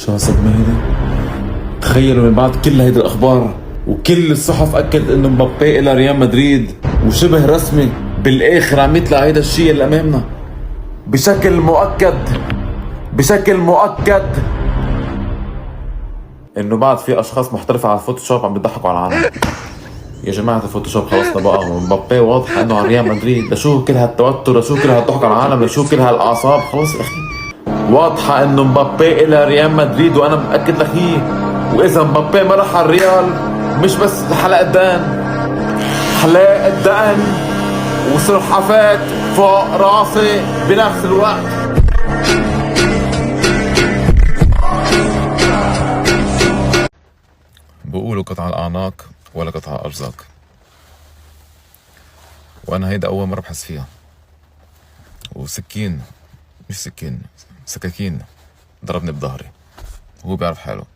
شو هالصدمة هيدي؟ تخيلوا من بعد كل هيدي الأخبار وكل الصحف أكدت إنه مبابي إلى ريال مدريد وشبه رسمي بالآخر عم يطلع هيدا الشيء اللي أمامنا بشكل مؤكد إنه بعد في أشخاص محترفة على الفوتوشوب عم بيضحكوا على العالم. يا جماعة الفوتوشوب خلصنا بقى، مبابي واضح إنه على ريال مدريد. لشو كل هالتوتر؟ لشو كل هالضحك على العالم؟ لشو كل هالأعصاب؟ خلص يا أخي، واضحة إنه مبابي إلى ريال مدريد وأنا متأكد لك هي. وإذا مبابي ما راح على الريال مش بس حلاقة دقن وسلحفات فوق راسي بنفس الوقت. بقولوا قطع الأعناق ولا قطع الأرزاق، وأنا هيدا أول مرة بحس فيها. وسكين، مش سكين، سكاكين ضربني بظهري وهو بيعرف حاله.